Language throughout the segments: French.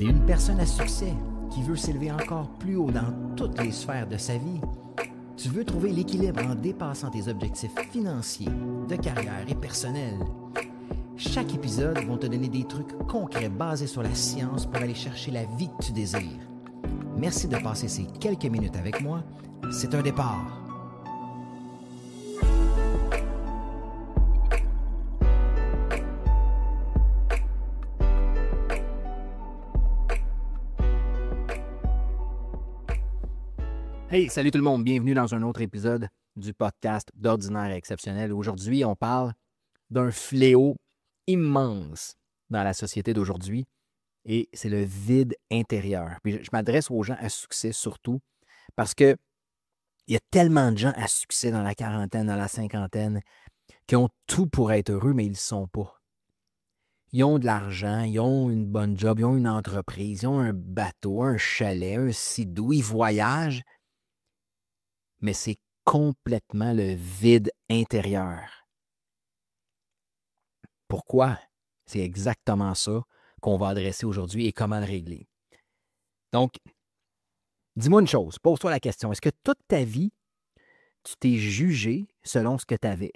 T'es une personne à succès qui veut s'élever encore plus haut dans toutes les sphères de sa vie. Tu veux trouver l'équilibre en dépassant tes objectifs financiers, de carrière et personnels. Chaque épisode va te donner des trucs concrets basés sur la science pour aller chercher la vie que tu désires. Merci de passer ces quelques minutes avec moi. C'est un départ. Hey, salut tout le monde, bienvenue dans un autre épisode du podcast d'Ordinaire et Exceptionnel. Aujourd'hui, on parle d'un fléau immense dans la société d'aujourd'hui et c'est le vide intérieur. Puis je m'adresse aux gens à succès surtout parce que il y a tellement de gens à succès dans la quarantaine, dans la cinquantaine qui ont tout pour être heureux, mais ils ne le sont pas. Ils ont de l'argent, ils ont une bonne job, ils ont une entreprise, ils ont un bateau, un chalet, un sidou, ils voyagent. Mais c'est complètement le vide intérieur. Pourquoi? C'est exactement ça qu'on va adresser aujourd'hui et comment le régler. Donc, dis-moi une chose, pose-toi la question, est-ce que toute ta vie, tu t'es jugé selon ce que tu avais?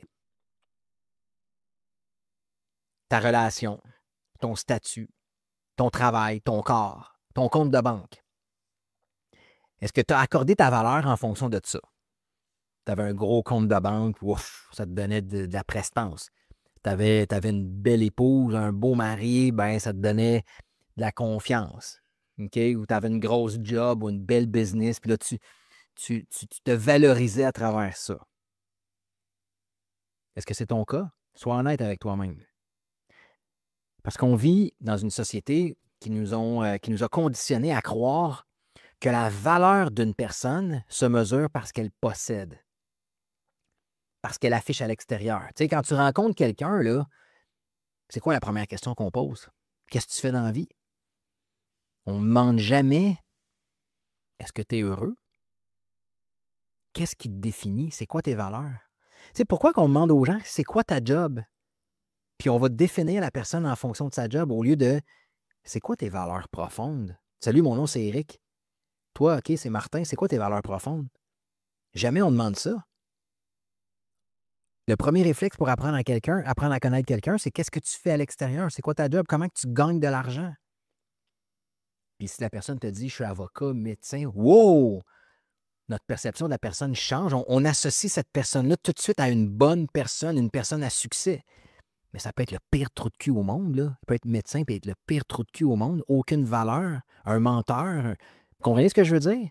Ta relation, ton statut, ton travail, ton corps, ton compte de banque. Est-ce que tu as accordé ta valeur en fonction de ça? Tu avais un gros compte de banque, ouf, ça te donnait de la prestance. Tu avais une belle épouse, un beau mari, ben ça te donnait de la confiance. Okay? Ou tu avais une grosse job ou une belle business, puis là, tu te valorisais à travers ça. Est-ce que c'est ton cas? Sois honnête avec toi-même. Parce qu'on vit dans une société qui nous a conditionnés à croire que la valeur d'une personne se mesure parce qu'elle possède. Parce qu'elle affiche à l'extérieur. Tu sais, quand tu rencontres quelqu'un, là, c'est quoi la première question qu'on pose? Qu'est-ce que tu fais dans la vie? On ne demande jamais est-ce que tu es heureux? Qu'est-ce qui te définit? C'est quoi tes valeurs? Tu sais, pourquoi qu'on demande aux gens c'est quoi ta job? Puis on va définir la personne en fonction de sa job au lieu de c'est quoi tes valeurs profondes? Salut, mon nom c'est Eric. Toi, OK, c'est Martin, c'est quoi tes valeurs profondes? Jamais on demande ça. Le premier réflexe pour apprendre à connaître quelqu'un, c'est qu'est-ce que tu fais à l'extérieur? C'est quoi ta job? Comment tu gagnes de l'argent? Puis si la personne te dit « je suis avocat, médecin », wow! Notre perception de la personne change. On associe cette personne-là tout de suite à une bonne personne, une personne à succès. Mais ça peut être le pire trou de cul au monde. Là. Il peut être médecin, peut être le pire trou de cul au monde. Aucune valeur, un menteur. Vous comprenez ce que je veux dire?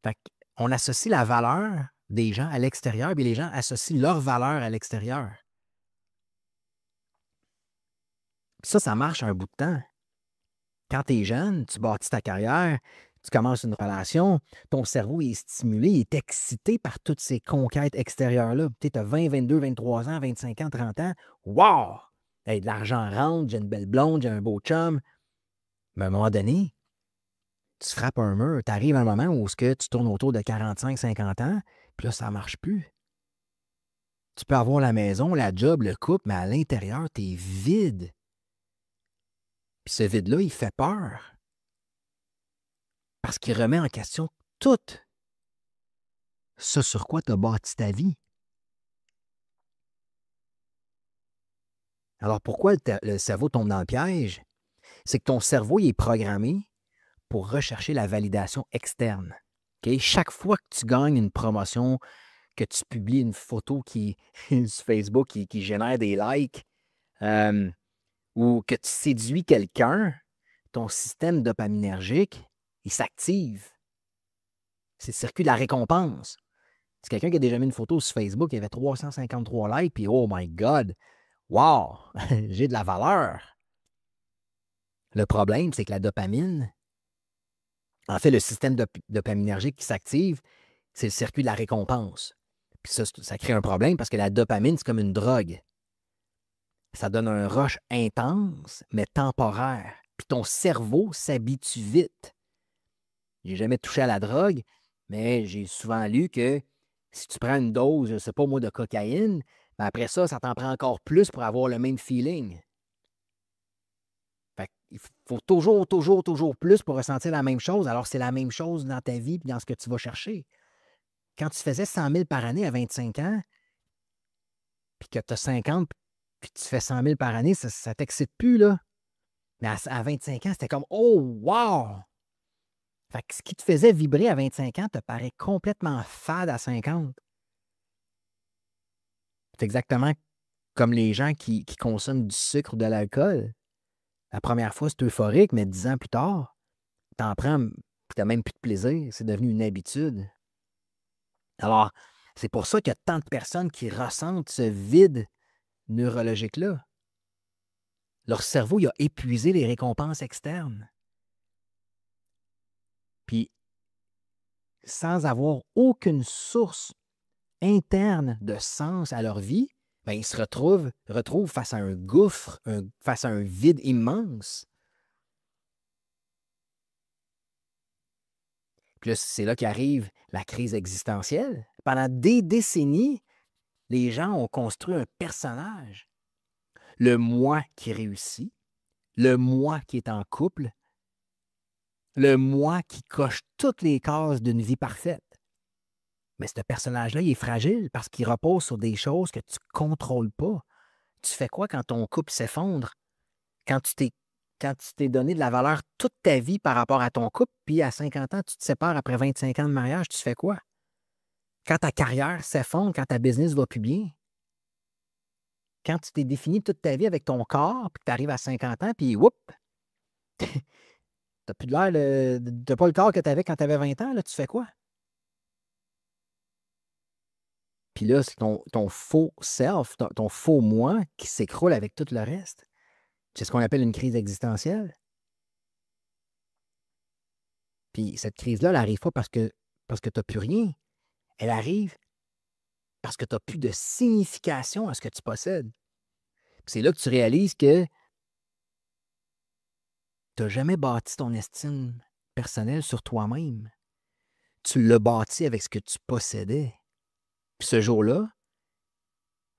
Fait qu'on associe la valeur des gens à l'extérieur, puis les gens associent leur valeur à l'extérieur. Ça marche un bout de temps. Quand tu es jeune, tu bâtis ta carrière, tu commences une relation, ton cerveau est stimulé, il est excité par toutes ces conquêtes extérieures-là. Tu as 20, 22, 23 ans, 25 ans, 30 ans. Wow! Hey, de l'argent rentre, j'ai une belle blonde, j'ai un beau chum. Mais à un moment donné, tu frappes un mur, tu arrives à un moment où tu tournes autour de 45, 50 ans, puis là, ça ne marche plus. Tu peux avoir la maison, la job, le couple, mais à l'intérieur, tu es vide. Puis ce vide-là, il fait peur. Parce qu'il remet en question tout ce sur quoi tu as bâti ta vie. Alors pourquoi le cerveau tombe dans le piège? C'est que ton cerveau il est programmé pour rechercher la validation externe. Okay? Chaque fois que tu gagnes une promotion, que tu publies une photo sur Facebook qui génère des likes, ou que tu séduis quelqu'un, ton système dopaminergique, il s'active. C'est le circuit de la récompense. C'est quelqu'un qui a déjà mis une photo sur Facebook, il y avait 353 likes, puis oh my God, wow, j'ai de la valeur. Le problème, c'est que la dopamine, en fait, le système dopaminergique qui s'active, c'est le circuit de la récompense. Puis ça crée un problème parce que la dopamine, c'est comme une drogue. Ça donne un rush intense, mais temporaire. Puis ton cerveau s'habitue vite. J'ai jamais touché à la drogue, mais j'ai souvent lu que si tu prends une dose, je ne sais pas moi, de cocaïne, ben après ça, ça t'en prend encore plus pour avoir le même feeling. Fait qu'il faut toujours, toujours, toujours plus pour ressentir la même chose. Alors, c'est la même chose dans ta vie et dans ce que tu vas chercher. Quand tu faisais 100 000 par année à 25 ans, puis que tu as 50, puis tu fais 100 000 par année, ça ne t'excite plus, là. Mais à 25 ans, c'était comme Oh, wow! Fait que ce qui te faisait vibrer à 25 ans te paraît complètement fade à 50. C'est exactement comme les gens qui consomment du sucre ou de l'alcool. La première fois, c'est euphorique, mais 10 ans plus tard, t'en prends, puis t'as même plus de plaisir. C'est devenu une habitude. Alors, c'est pour ça qu'il y a tant de personnes qui ressentent ce vide neurologique-là. Leur cerveau, il a épuisé les récompenses externes. Puis, sans avoir aucune source interne de sens à leur vie, ben, ils se retrouvent face à un gouffre, face à un vide immense. Puis là, c'est là qu'arrive la crise existentielle. Pendant des décennies, les gens ont construit un personnage. Le moi qui réussit, le moi qui est en couple, le moi qui coche toutes les cases d'une vie parfaite. Mais ce personnage-là, il est fragile parce qu'il repose sur des choses que tu ne contrôles pas. Tu fais quoi quand ton couple s'effondre? Quand tu t'es donné de la valeur toute ta vie par rapport à ton couple, puis à 50 ans, tu te sépares après 25 ans de mariage, tu fais quoi? Quand ta carrière s'effondre, quand ta business va plus bien, quand tu t'es défini toute ta vie avec ton corps, puis que tu arrives à 50 ans, puis whoop! Tu n'as plus de l'air, tu n'as pas le corps que tu avais quand tu avais 20 ans, là, tu fais quoi? Puis là, c'est ton faux self, ton faux moi qui s'écroule avec tout le reste. C'est ce qu'on appelle une crise existentielle. Puis cette crise-là, elle n'arrive pas parce que tu n'as plus rien. Elle arrive parce que tu n'as plus de signification à ce que tu possèdes. Puis c'est là que tu réalises que tu n'as jamais bâti ton estime personnelle sur toi-même. Tu l'as bâti avec ce que tu possédais. Puis ce jour-là,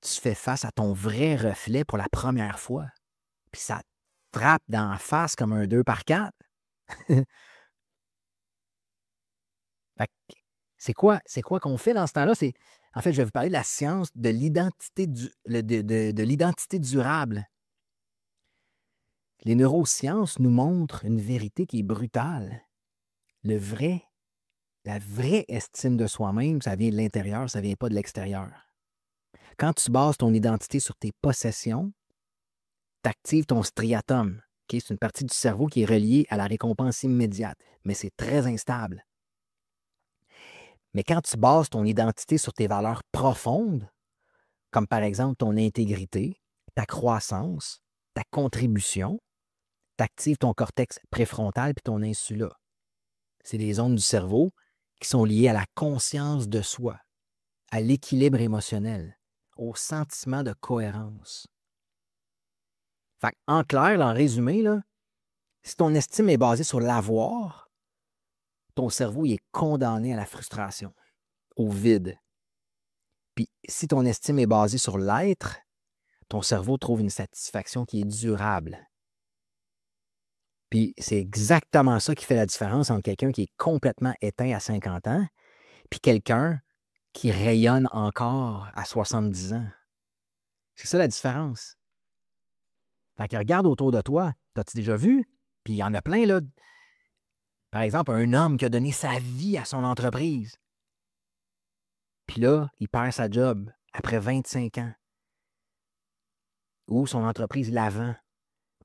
tu fais face à ton vrai reflet pour la première fois. Puis ça te frappe dans la face comme un 2x4. Fait que c'est quoi qu'on fait dans ce temps-là? En fait, je vais vous parler de la science de l'identité de l'identité durable. Les neurosciences nous montrent une vérité qui est brutale. La vraie estime de soi-même, ça vient de l'intérieur, ça ne vient pas de l'extérieur. Quand tu bases ton identité sur tes possessions, tu actives ton striatum. Okay? C'est une partie du cerveau qui est reliée à la récompense immédiate, mais c'est très instable. Mais quand tu bases ton identité sur tes valeurs profondes, comme par exemple ton intégrité, ta croissance, ta contribution, tu actives ton cortex préfrontal puis ton insula. C'est des zones du cerveau qui sont liées à la conscience de soi, à l'équilibre émotionnel, au sentiment de cohérence. Fait en clair, en résumé, là, si ton estime est basée sur l'avoir, ton cerveau il est condamné à la frustration, au vide. Puis si ton estime est basée sur l'être, ton cerveau trouve une satisfaction qui est durable. Puis c'est exactement ça qui fait la différence entre quelqu'un qui est complètement éteint à 50 ans puis quelqu'un qui rayonne encore à 70 ans. C'est ça la différence. Fait que regarde autour de toi. T'as-tu déjà vu? Puis il y en a plein, là. Par exemple, un homme qui a donné sa vie à son entreprise. Puis là, il perd sa job après 25 ans. Ou son entreprise la vend.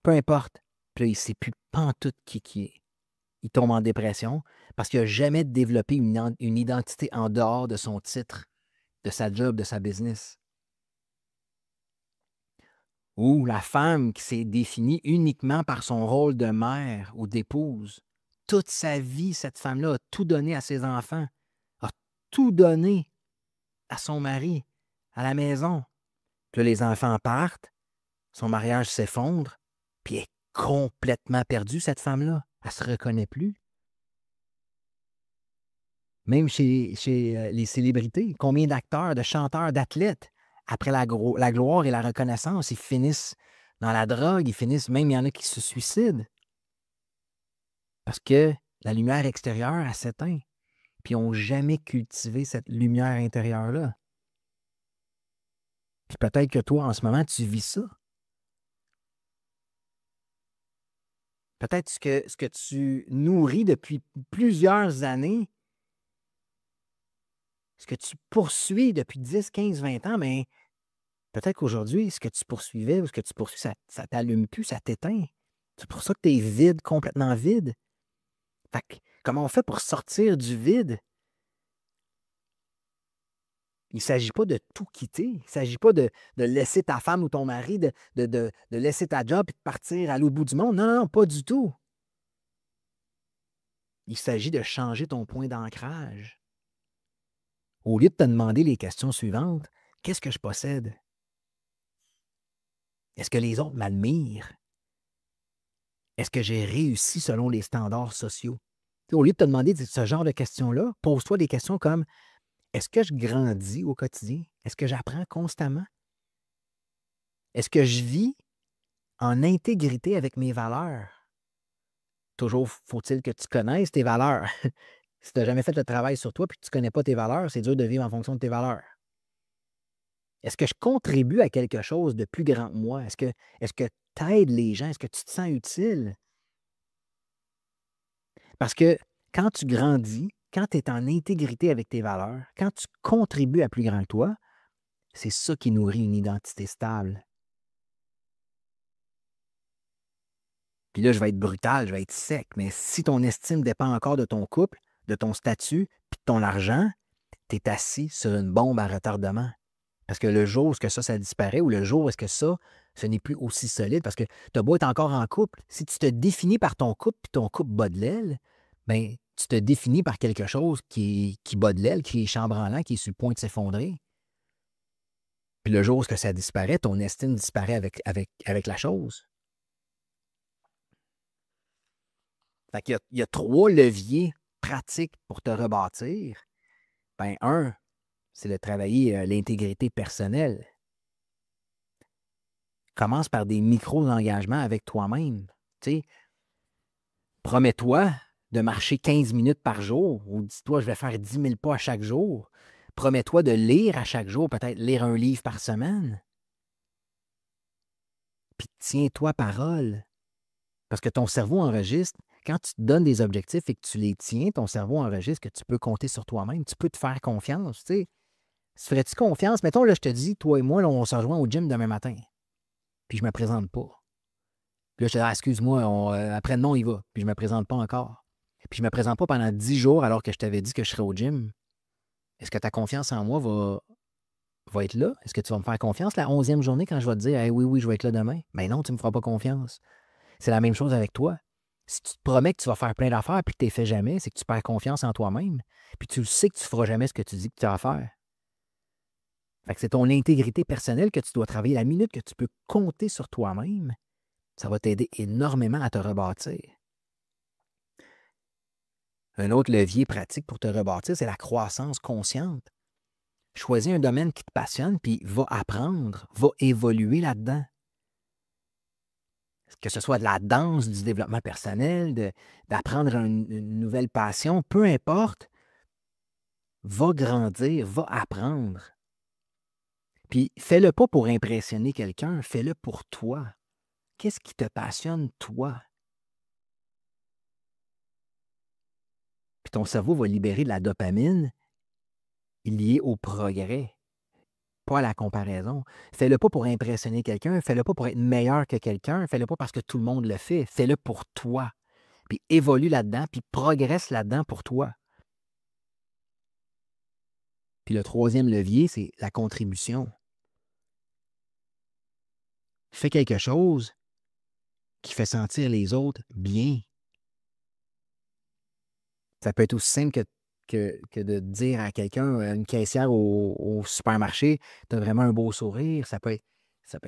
Peu importe. Puis là, il ne sait plus pantoute qui est. Il tombe en dépression parce qu'il n'a jamais développé une identité en dehors de son titre, de sa job, de sa business. Ou la femme qui s'est définie uniquement par son rôle de mère ou d'épouse. Toute sa vie, cette femme-là a tout donné à ses enfants, a tout donné à son mari, à la maison. Puis là, les enfants partent, son mariage s'effondre, puis elle est complètement perdue, cette femme-là. Elle ne se reconnaît plus. Même chez les célébrités, combien d'acteurs, de chanteurs, d'athlètes, après la gloire et la reconnaissance, ils finissent dans la drogue, ils finissent, même il y en a qui se suicident parce que la lumière extérieure, elle s'éteint. Puis ils n'ont jamais cultivé cette lumière intérieure-là. Puis peut-être que toi, en ce moment, tu vis ça. Peut-être ce que tu nourris depuis plusieurs années, ce que tu poursuis depuis 10, 15, 20 ans, mais peut-être qu'aujourd'hui, ce que tu poursuivais ou ce que tu poursuis, ça ne t'allume plus, ça t'éteint. C'est pour ça que tu es vide, complètement vide. Fait que, comment on fait pour sortir du vide? Il ne s'agit pas de tout quitter. Il ne s'agit pas de laisser ta femme ou ton mari, de laisser ta job et de partir à l'autre bout du monde. Non, non, non, pas du tout. Il s'agit de changer ton point d'ancrage. Au lieu de te demander les questions suivantes, qu'est-ce que je possède? Est-ce que les autres m'admirent? Est-ce que j'ai réussi selon les standards sociaux? Au lieu de te demander ce genre de questions-là, pose-toi des questions comme: est-ce que je grandis au quotidien? Est-ce que j'apprends constamment? Est-ce que je vis en intégrité avec mes valeurs? Toujours faut-il que tu connaisses tes valeurs. Si tu n'as jamais fait le travail sur toi et que tu ne connais pas tes valeurs, c'est dur de vivre en fonction de tes valeurs. Est-ce que je contribue à quelque chose de plus grand que moi? Est-ce que tu aides les gens? Est-ce que tu te sens utile? Parce que quand tu grandis, quand tu es en intégrité avec tes valeurs, quand tu contribues à plus grand que toi, c'est ça qui nourrit une identité stable. Puis là, je vais être brutal, je vais être sec, mais si ton estime dépend encore de ton couple, de ton statut, puis de ton argent, tu es assis sur une bombe à retardement. Parce que le jour où ça disparaît ou le jour où est-ce que ça, ce n'est plus aussi solide, parce que tu as beau être encore en couple, si tu te définis par ton couple puis ton couple bat de l'aile, bien, tu te définis par quelque chose qui bat de l'aile, qui est chambranlant, qui est sur le point de s'effondrer. Puis le jour où ça disparaît, ton estime disparaît avec la chose. Fait qu'il y a 3 leviers pratiques pour te rebâtir. Ben, un, c'est de travailler l'intégrité personnelle. Commence par des micro-engagements avec toi-même. Tu sais, promets-toi de marcher 15 minutes par jour ou dis-toi, je vais faire 10 000 pas à chaque jour. Promets-toi de lire à chaque jour, peut-être lire un livre par semaine. Puis tiens-toi parole. Parce que ton cerveau enregistre, quand tu te donnes des objectifs et que tu les tiens, ton cerveau enregistre que tu peux compter sur toi-même, tu peux te faire confiance. Tu sais. Ferais-tu confiance? Mettons, là, je te dis, toi et moi, là, on se rejoint au gym demain matin. Puis je me présente pas. Puis là, je te dis, ah, excuse-moi, après-demain, on y va. Puis je me présente pas encore. Puis je me présente pas pendant 10 jours alors que je t'avais dit que je serais au gym. Est-ce que ta confiance en moi va être là? Est-ce que tu vas me faire confiance la 11e journée quand je vais te dire, hey, oui, oui, je vais être là demain? Ben non, tu me feras pas confiance. C'est la même chose avec toi. Si tu te promets que tu vas faire plein d'affaires puis que tu ne les fais jamais, c'est que tu perds confiance en toi-même. Puis tu le sais que tu ne feras jamais ce que tu dis que tu as à faire. Fait que c'est ton intégrité personnelle que tu dois travailler. La minute que tu peux compter sur toi-même, ça va t'aider énormément à te rebâtir. Un autre levier pratique pour te rebâtir, c'est la croissance consciente. Choisis un domaine qui te passionne, puis va apprendre, va évoluer là-dedans. Que ce soit de la danse, du développement personnel, d'apprendre une nouvelle passion, peu importe, va grandir, va apprendre. Puis fais-le pas pour impressionner quelqu'un, fais-le pour toi. Qu'est-ce qui te passionne, toi? Puis ton cerveau va libérer de la dopamine liée au progrès, pas à la comparaison. Fais-le pas pour impressionner quelqu'un, fais-le pas pour être meilleur que quelqu'un, fais-le pas parce que tout le monde le fait, fais-le pour toi. Puis évolue là-dedans, puis progresse là-dedans pour toi. Puis le 3e levier, c'est la contribution. Fais quelque chose qui fait sentir les autres bien. Ça peut être aussi simple que de dire à quelqu'un, à une caissière au supermarché, tu as vraiment un beau sourire. Ça peut être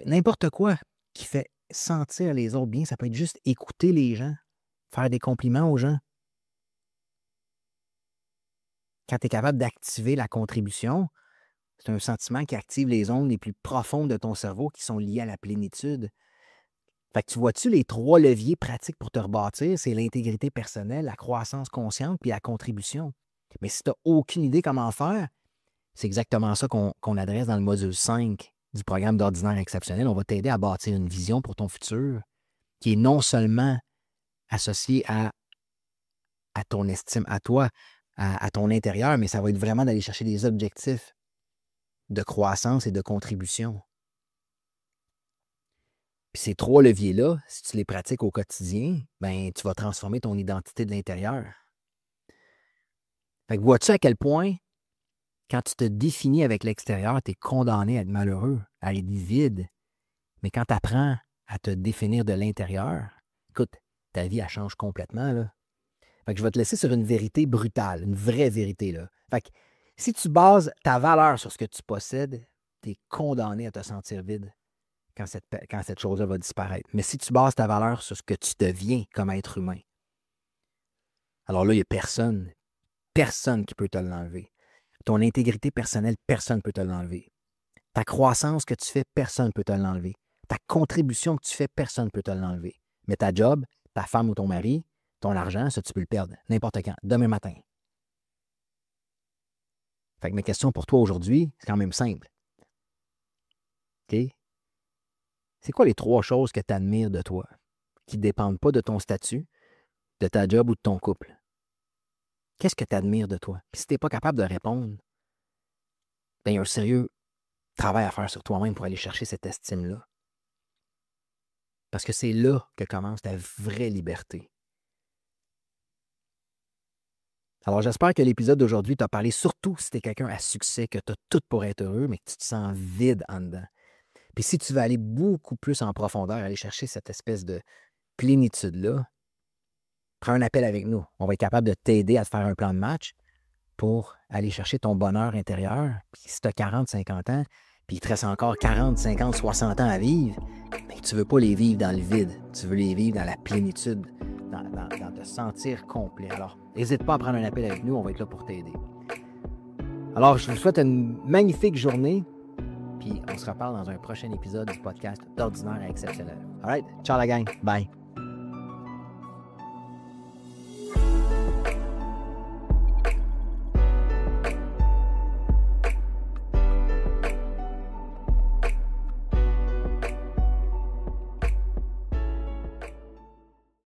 n'importe quoi qui fait sentir les autres bien. Ça peut être juste écouter les gens, faire des compliments aux gens. Quand tu es capable d'activer la contribution, c'est un sentiment qui active les ondes les plus profondes de ton cerveau qui sont liées à la plénitude. Fait que tu vois-tu les 3 leviers pratiques pour te rebâtir? C'est l'intégrité personnelle, la croissance consciente puis la contribution. Mais si tu n'as aucune idée comment faire, c'est exactement ça qu'on adresse dans le module 5 du programme d'ordinaire exceptionnel. On va t'aider à bâtir une vision pour ton futur qui est non seulement associée à ton estime, à toi, à ton intérieur, mais ça va être vraiment d'aller chercher des objectifs de croissance et de contribution. Puis ces 3 leviers-là, si tu les pratiques au quotidien, ben tu vas transformer ton identité de l'intérieur. Fait que vois-tu à quel point, quand tu te définis avec l'extérieur, tu es condamné à être malheureux, à être vide. Mais quand tu apprends à te définir de l'intérieur, écoute, ta vie, elle change complètement, là. Fait que je vais te laisser sur une vérité brutale, une vraie vérité, là. Fait que si tu bases ta valeur sur ce que tu possèdes, tu es condamné à te sentir vide quand cette chose-là va disparaître. Mais si tu bases ta valeur sur ce que tu deviens comme être humain, alors là, il n'y a personne qui peut te l'enlever. Ton intégrité personnelle, personne ne peut te l'enlever. Ta croissance que tu fais, personne ne peut te l'enlever. Ta contribution que tu fais, personne ne peut te l'enlever. Mais ta job, ta femme ou ton mari, ton argent, ça, tu peux le perdre n'importe quand, demain matin. Fait que ma question pour toi aujourd'hui, c'est quand même simple. OK? C'est quoi les 3 choses que tu admires de toi, qui ne dépendent pas de ton statut, de ta job ou de ton couple? Qu'est-ce que tu admires de toi? Puis si tu n'es pas capable de répondre, bien, il y a un sérieux travail à faire sur toi-même pour aller chercher cette estime-là. Parce que c'est là que commence ta vraie liberté. Alors, j'espère que l'épisode d'aujourd'hui t'a parlé, surtout si tu es quelqu'un à succès, que tu as tout pour être heureux, mais que tu te sens vide en dedans. Puis si tu veux aller beaucoup plus en profondeur, aller chercher cette espèce de plénitude-là, prends un appel avec nous. On va être capable de t'aider à te faire un plan de match pour aller chercher ton bonheur intérieur. Puis si tu as 40, 50 ans, puis il te reste encore 40, 50, 60 ans à vivre, mais tu ne veux pas les vivre dans le vide. Tu veux les vivre dans la plénitude, dans te sentir complet. Alors, n'hésite pas à prendre un appel avec nous, on va être là pour t'aider. Alors, je vous souhaite une magnifique journée, puis on se reparle dans un prochain épisode du podcast d'Ordinaire à Exceptionnel. All right, ciao la gang, bye!